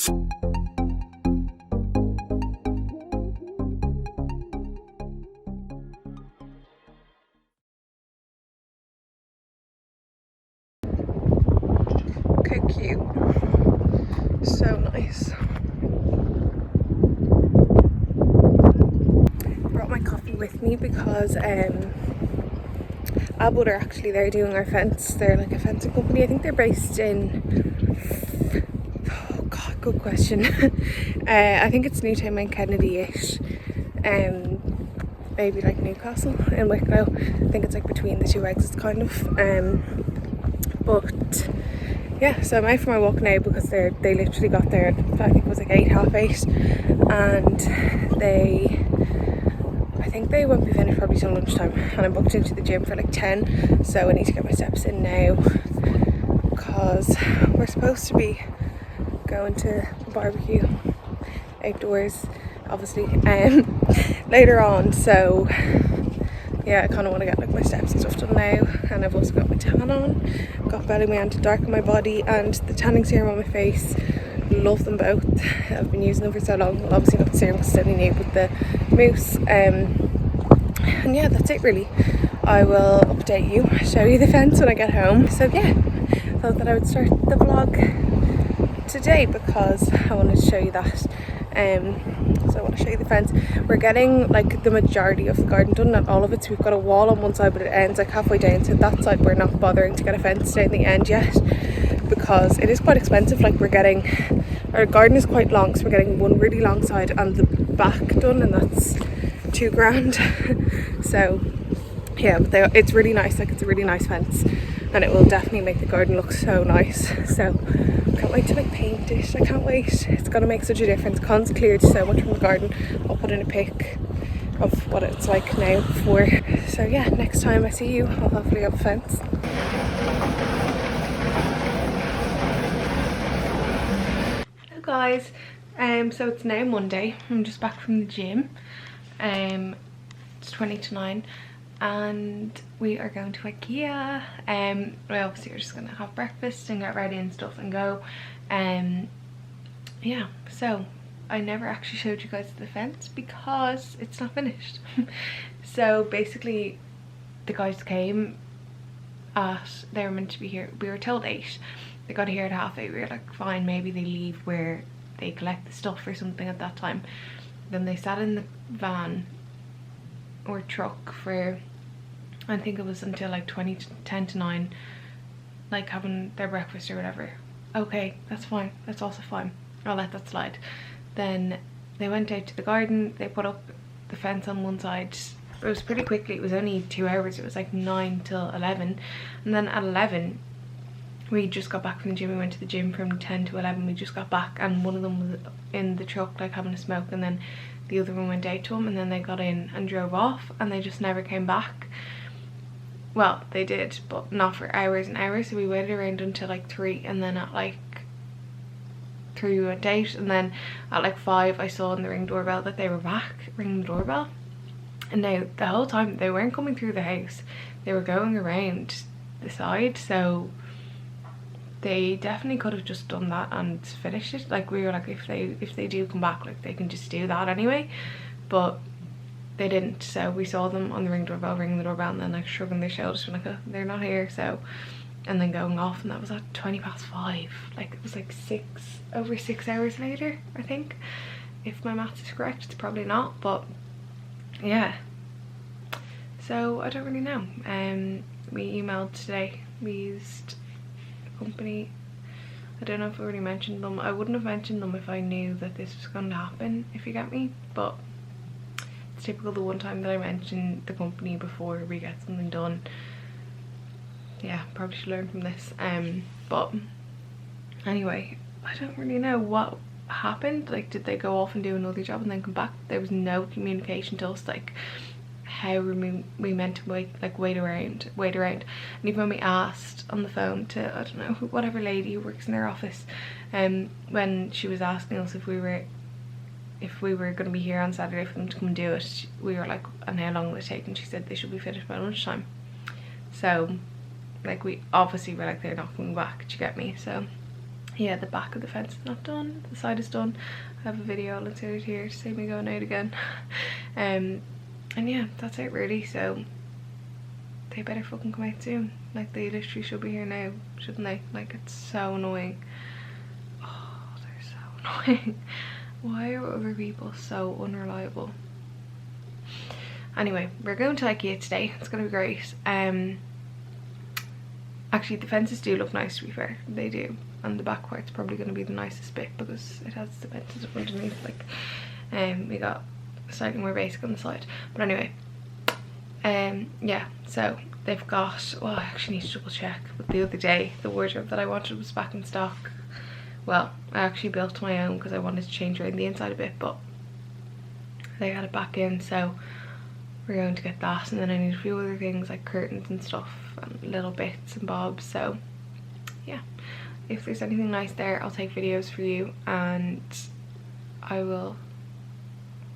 Okay, cute. So nice. Brought my coffee with me because Abwood are actually there doing our fence. They're like a fencing company. I think they're based in, oh god, good question. I think it's Newtown and Kennedy-ish. Maybe like Newcastle in Wicklow. I think it's like between the two exits kind of. But yeah, so I'm out for my walk now because they literally got there at, I think it was like 8, half 8, and I think they won't be finished probably till lunchtime, and I'm booked into the gym for like 10, so I need to get my steps in now because we're supposed to be going to a barbecue outdoors obviously later on, so yeah, I kind of want to get like my steps and stuff done now. And I've also got my tan on, got belly man to darken my body, and the tanning serum on my face. Love them both. I've been using them for so long. Well, obviously not the serum because it's only new, but the mousse. And yeah, that's it really. I will update you, show you the fence when I get home. So yeah, thought that I would start the vlog today because I wanted to show you that. So I want to show you the fence. We're getting like the majority of the garden done, not all of it. So we've got a wall on one side, but it ends like halfway down. So that side we're not bothering to get a fence down the end yet because it is quite expensive. Like our garden is quite long, so we're getting one really long side and the back done, and that's $2,000. So yeah, but it's really nice. Like it's a really nice fence, and it will definitely make the garden look so nice. So can't wait to like paint it. I can't wait. It's gonna make such a difference. Con's cleared so much from the garden. I'll put in a pic of what it's like now before. So yeah, next time I see you, I'll hopefully have a fence. Hello guys. So it's now Monday. I'm just back from the gym. It's 20 to 9. And we are going to Ikea. We obviously are just gonna have breakfast and get ready and stuff and go. Yeah, so I never actually showed you guys the fence because it's not finished. So basically the guys came they were meant to be here, we were told 8. They got here at half 8. We were like, fine, maybe they leave where they collect the stuff or something at that time. Then they sat in the van or truck for, I think it was until like 10 to 9, like having their breakfast or whatever. Okay, that's fine, that's also fine, I'll let that slide. Then they went out to the garden, they put up the fence on one side. It was pretty quickly, it was only 2 hours, it was like 9 till 11. And then at 11 we just got back from the gym. We went to the gym from 10 to 11. We just got back, and one of them was in the truck like having a smoke, and then the other one went out to him, and then they got in and drove off, and they just never came back. Well, they did, but not for hours and hours. So we waited around until like 3, and then at like 3 we went out, and then at like 5 I saw on the Ring doorbell that they were back ringing the doorbell. And now the whole time they weren't coming through the house, they were going around the side. So they definitely could have just done that and finished it. Like we were like, if they do come back, like they can just do that anyway, but they didn't. So we saw them on the Ring doorbell ringing the doorbell, and then like shrugging their shoulders and like, oh, they're not here. So, and then going off, and that was at 5:20. Like it was like over 6 hours later, I think, if my maths is correct. It's probably not, but yeah. So I don't really know. We emailed today. We used company. I don't know if I already mentioned them. I wouldn't have mentioned them if I knew that this was going to happen, if you get me, but it's typical. The one time that I mentioned the company before we get something done. Yeah, probably should learn from this. But anyway, I don't really know what happened. Like, did they go off and do another job and then come back? There was no communication to us, like how we meant to wait around. And even when we asked on the phone to, I don't know, whatever lady who works in their office, when she was asking us if we were going to be here on Saturday for them to come and do it, we were like, and how long will it take? And she said they should be finished by lunchtime. So like we obviously were like, they're not coming back, do you get me? So yeah, the back of the fence is not done, the side is done. I have a video I'll insert it here to save me going out again. And yeah, that's it really. So they better fucking come out soon. Like, they literally should be here now, shouldn't they? Like, it's so annoying. Oh, they're so annoying. Why are other people so unreliable? Anyway, we're going to Ikea today. It's gonna be great. Actually, the fences do look nice, to be fair. They do. And the back part's probably going to be the nicest bit because it has the fences up underneath. Like, we got slightly more basic on the side. But anyway, yeah. So they've got. Well, I actually need to double check. But the other day, the wardrobe that I wanted was back in stock. Well, I actually built my own because I wanted to change around the inside a bit, but they had it back in, so we're going to get that. And then I need a few other things like curtains and stuff and little bits and bobs. So yeah, if there's anything nice there, I'll take videos for you, and I will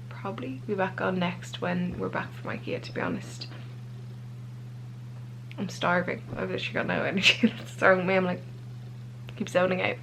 probably be back on next when we're back from Ikea, to be honest. I'm starving. I've literally got no energy. It's throwing me. I'm like, keep zoning out.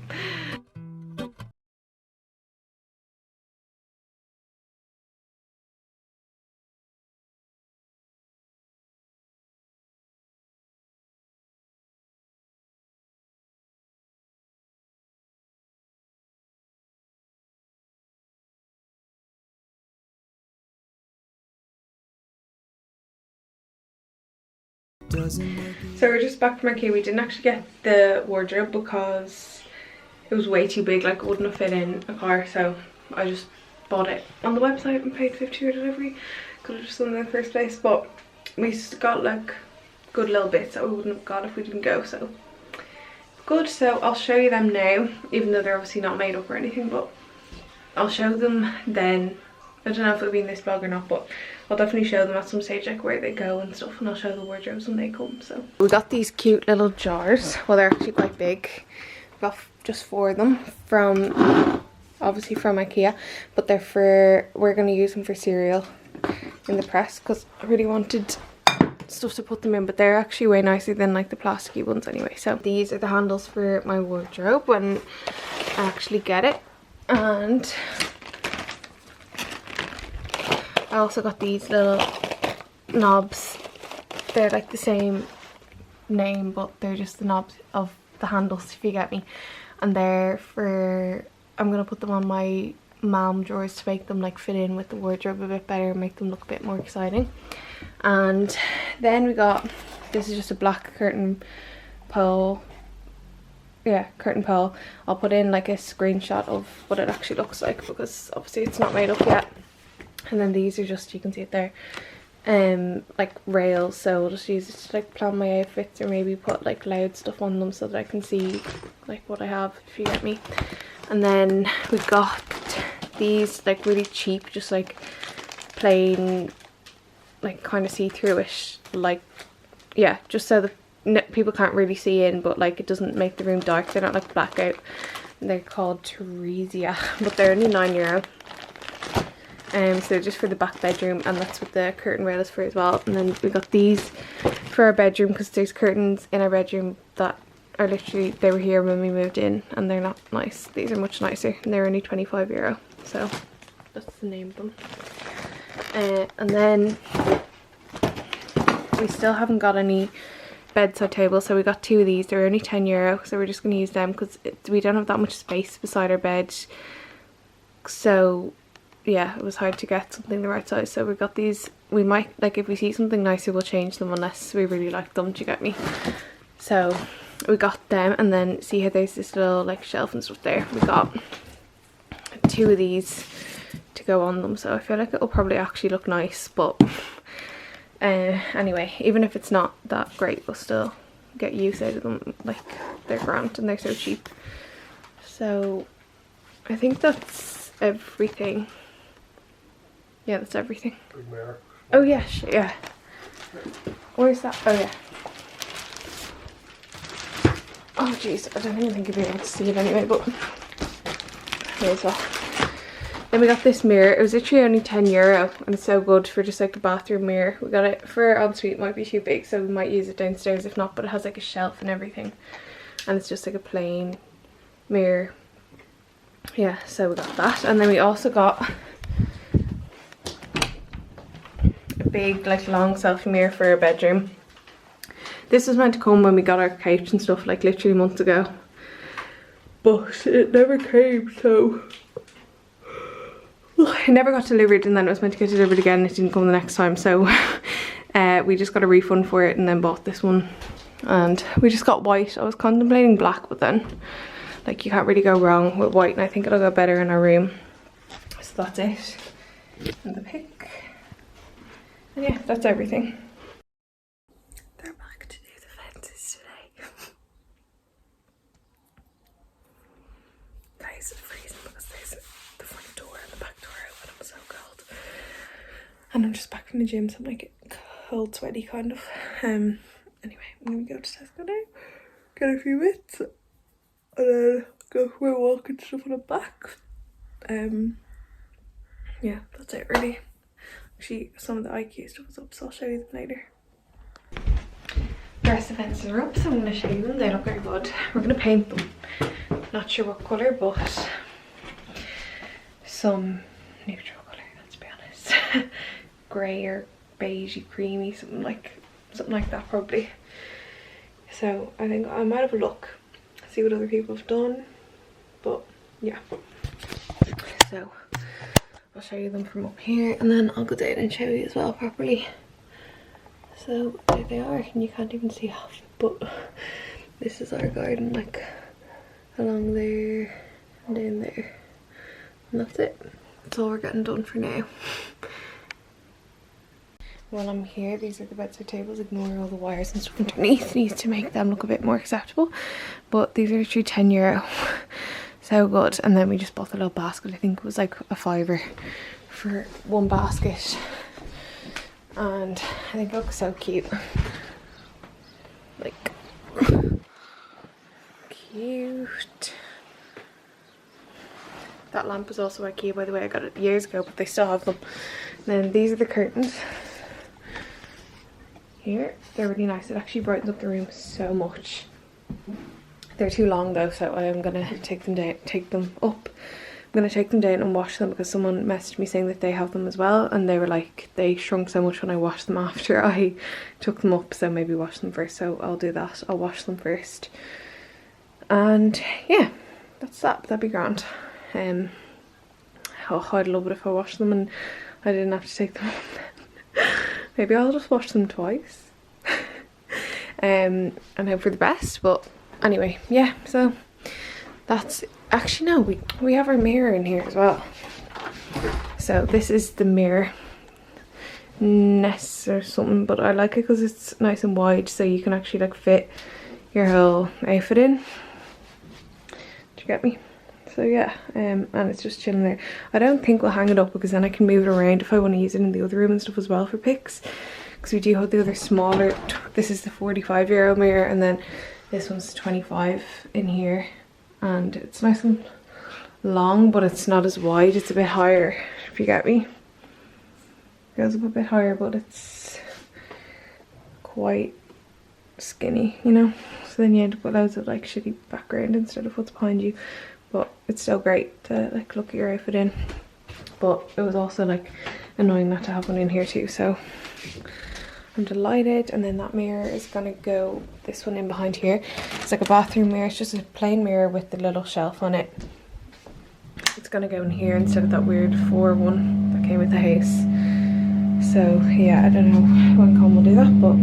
So we're just back from Ikea. We didn't actually get the wardrobe because it was way too big, like it wouldn't have fit in a car, so I just bought it on the website and paid £50 delivery. Could have just done it in the first place, but we got like good little bits that we wouldn't have got if we didn't go, so good. So I'll show you them now, even though they're obviously not made up or anything, but I'll show them then. I don't know if it'll be in this vlog or not, but I'll definitely show them at some stage, like where they go and stuff, and I'll show the wardrobes when they come. So we got these cute little jars. Well, they're actually quite big. We got just 4 of them from, obviously from Ikea, but they're for, we're going to use them for cereal in the press because I really wanted stuff to put them in, but they're actually way nicer than like the plasticky ones anyway. So these are the handles for my wardrobe when I actually get it. And I also got these little knobs. They're like the same name, but they're just the knobs of the handles, if you get me. And they're for, I'm gonna put them on my mom drawers to make them like fit in with the wardrobe a bit better and make them look a bit more exciting. And then we got, this is just a black curtain pole. Yeah, curtain pole. I'll put in like a screenshot of what it actually looks like because obviously it's not made up yet. And then these are just, you can see it there, like rails, so I'll just use it to like plan my outfits or maybe put like loud stuff on them so that I can see like what I have, if you get me. And then we got these like really cheap, just like plain, like kind of see-through-ish, like, yeah, just so that people can't really see in, but like it doesn't make the room dark. They're not like blackout. They're called Theresia, but they're only €9. So just for the back bedroom, and that's what the curtain rail is for as well. And then we got these for our bedroom because there's curtains in our bedroom that are literally, they were here when we moved in and they're not nice. These are much nicer and they're only €25, so that's the name of them. And then we still haven't got any bedside tables, so we got 2 of these. They're only €10, so we're just going to use them because we don't have that much space beside our bed, so yeah, it was hard to get something the right size. So we got these. We might, like, if we see something nicer, we'll change them unless we really like them, do you get me? So we got them. And then see how there's this little like shelf and stuff there. We got 2 of these to go on them, so I feel like it'll probably actually look nice. But anyway, even if it's not that great, we'll still get use out of them. Like, they're grand and they're so cheap. So I think that's everything. Yeah, that's everything. Oh yeah, yeah. Where's that? Oh yeah. Oh jeez, I don't even think you'll be able to see it anyway, but may as well. Then we got this mirror. It was literally only €10 and it's so good for just like the bathroom mirror. We got it for our ensuite. It might be too big, so we might use it downstairs if not, but it has like a shelf and everything. And it's just like a plain mirror. Yeah, so we got that, and then we also got a big like long selfie mirror for our bedroom. This was meant to come when we got our couch and stuff, like literally months ago, but it never came, so it never got delivered, and then it was meant to get delivered again and it didn't come the next time, so we just got a refund for it and then bought this one, and we just got white. I was contemplating black, but then like you can't really go wrong with white, and I think it'll go better in our room. So that's it, and the pick, and yeah, that's everything. They're back to do the fences today. Guys, it's freezing because there's the front door and the back door open. I'm so cold, and I'm just back from the gym, so I'm like cold, sweaty kind of. Anyway, I'm gonna go to Tesco now, get a few bits, and then go for a walk and stuff on the back. Yeah, that's it really. Actually, some of the Ikea stuff is up, so I'll show you them later. The rest of the fences are up, so I'm going to show you them. They look very good. We're going to paint them. Not sure what colour, but some neutral colour, let's be honest. Grey or beigey, creamy, something like that probably. So I think I might have a look, see what other people have done, but yeah. So I'll show you them from up here, and then I'll go down and show you as well properly. So there they are, and you can't even see half, but this is our garden, like along there and down there, and that's it. That's all we're getting done for now. While I'm here, these are the bedside tables. Ignore all the wires and stuff underneath. Needs to make them look a bit more acceptable, but these are actually €10. So good. And then we just bought the little basket. I think it was like a £5 for one basket, and I think it looks so cute. Like cute. That lamp is also Ikea, by the way. I got it years ago, but they still have them. And then these are the curtains here. They're really nice. It actually brightens up the room so much. They're too long though, so I am gonna take them up. I'm gonna take them down and wash them, because someone messaged me saying that they have them as well, and they were like, they shrunk so much when I washed them after I took them up, so maybe wash them first. So I'll do that. I'll wash them first, and yeah, that's that. That'd be grand. I'd love it if I washed them and I didn't have to take them up. Maybe I'll just wash them twice and hope for the best. But anyway, yeah, so that's actually, no, we have our mirror in here as well. So this is the mirror nest or something, but I like it because it's nice and wide, so you can actually like fit your whole outfit in. Do you get me? So yeah, and it's just chilling there. I don't think we'll hang it up, because then I can move it around if I want to use it in the other room and stuff as well for pics, because we do have the other smaller. This is the €45 mirror, and then this one's 25 in here, and it's nice and long, but it's not as wide. It's a bit higher, if you get me. It goes up a bit higher, but it's quite skinny, you know. So then you end up with loads of like shitty background instead of what's behind you. But it's still great to like look at your outfit in. But it was also like annoying not to have one in here too, so I'm delighted. And then that mirror is gonna go, this one in behind here. It's like a bathroom mirror. It's just a plain mirror with the little shelf on it. It's gonna go in here instead of that weird 4 one that came with the house. So yeah, I don't know when Con will do that, but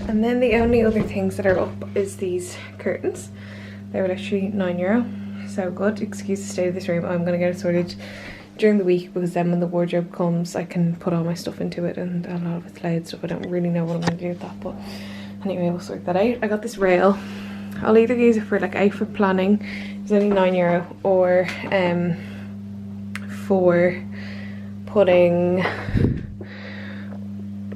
and then the only other things that are up is these curtains. They were literally €9. So good. Excuse the state of this room. I'm gonna get it sorted during the week, because then when the wardrobe comes I can put all my stuff into it, and a lot of it's loud stuff. I don't really know what I'm gonna do with that, but anyway, we'll sort that out. I got this rail. I'll either use it for like outfit planning, it's only €9, or for putting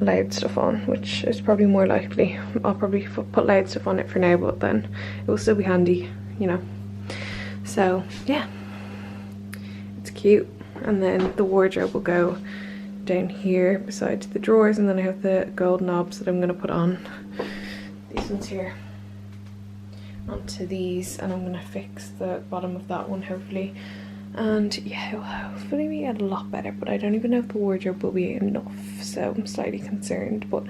loud stuff on, which is probably more likely. I'll probably put loud stuff on it for now, but then it will still be handy, you know. So yeah, it's cute. And then the wardrobe will go down here beside the drawers, and then I have the gold knobs that I'm going to put on these ones here onto these, and I'm going to fix the bottom of that one hopefully. And yeah, it'll hopefully be a lot better, but I don't even know if the wardrobe will be enough, so I'm slightly concerned. But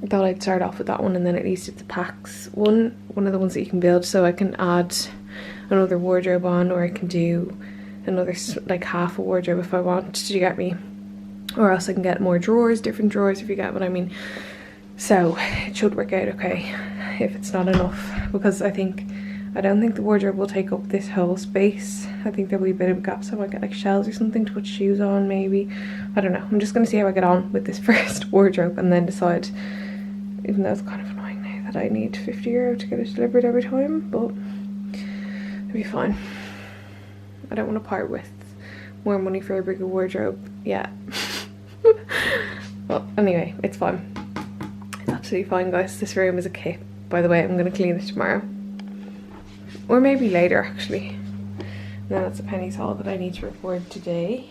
I thought I'd start off with that one, and then at least it's a packs one of the ones that you can build, so I can add another wardrobe on, or I can do another like half a wardrobe if I want. Do you get me? Or else I can get more drawers, different drawers, if you get what I mean. So it should work out okay if it's not enough, because I don't think the wardrobe will take up this whole space. I think there'll be a bit of a gap, so I might get like shelves or something to put shoes on maybe. I don't know. I'm just going to see how I get on with this first wardrobe and then decide, even though it's kind of annoying now that I need €50 to get it delivered every time, but it'll be fine. I don't want to part with more money for a bigger wardrobe yet. Well, anyway, it's fine. It's absolutely fine, guys. This room is a kip, by the way. I'm going to clean it tomorrow. Or maybe later, actually. And then that's a Penny's haul that I need to record today.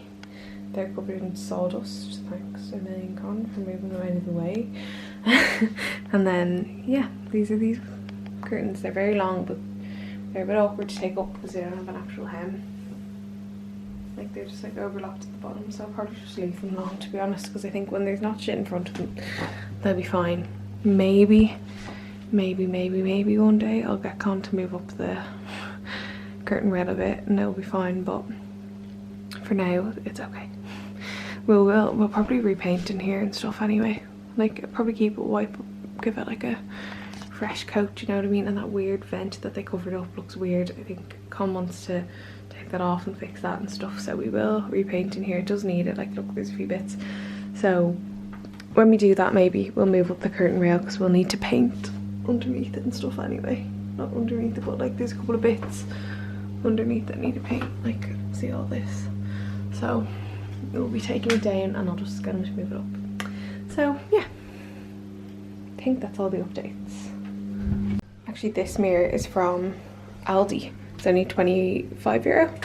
They're covered in sawdust. Thanks a million Con for moving them out of the way. And then, yeah, these are these curtains. They're very long, but they're a bit awkward to take up because they don't have an actual hem. Like, they're just like overlapped at the bottom, so I'll probably just leave them long, to be honest, because I think when there's not shit in front of them, they'll be fine. Maybe one day I'll get Con to move up the curtain rail a bit and it'll be fine, but for now it's okay. We'll probably repaint in here and stuff anyway. Like, probably keep it white, but give it like a fresh coat, you know what I mean? And that weird vent that they covered up looks weird. I think Con wants to take that off and fix that and stuff, so we will repaint in here. It does need it, like, look, there's a few bits. So when we do that, maybe we'll move up the curtain rail, because we'll need to paint underneath it and stuff anyway. Not underneath it, but like there's a couple of bits underneath that need to paint, like, see all this. So we'll be taking it down and I'll just get them to move it up. So yeah, I think that's all the updates. Actually, this mirror is from Aldi. It's only €25,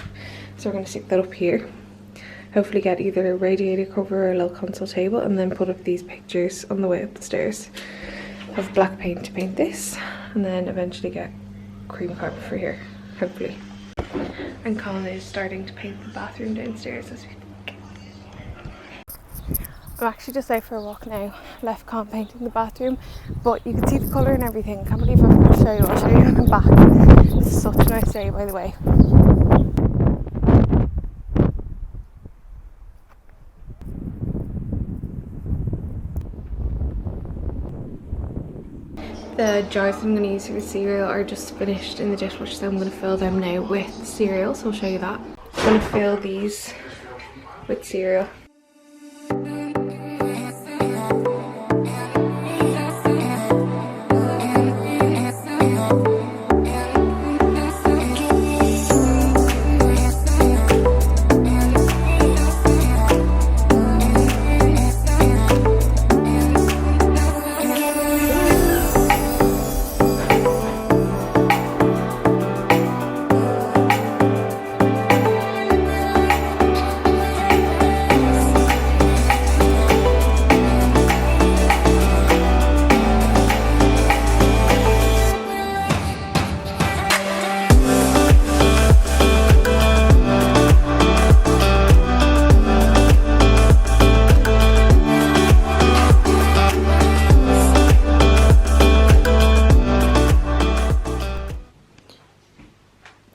so we're going to stick that up here. Hopefully get either a radiator cover or a little console table, and then put up these pictures on the way up the stairs of black paint to paint this, and then eventually get cream carpet for here, hopefully. And Colin is starting to paint the bathroom downstairs as we speak. I'm actually just out for a walk now. Left Colin painting the bathroom, but you can see the colour and everything. Can't believe I'm going to show you. I'll show you when I'm back. This is such a nice day, by the way. The jars I'm going to use for the cereal are just finished in the dishwasher, so I'm going to fill them now with cereal, so I'll show you that. I'm going to fill these with cereal.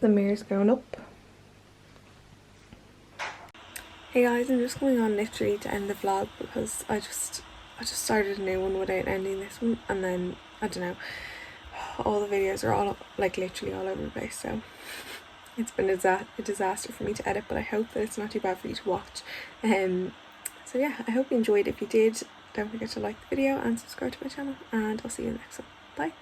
The mirror's going up. Hey guys, I'm just going on literally to end the vlog because I just started a new one without ending this one, and then I don't know, all the videos are all like literally all over the place, so it's been a disaster for me to edit, but I hope that it's not too bad for you to watch. So yeah, I hope you enjoyed. If you did, don't forget to like the video and subscribe to my channel, and I'll see you in the next one. Bye.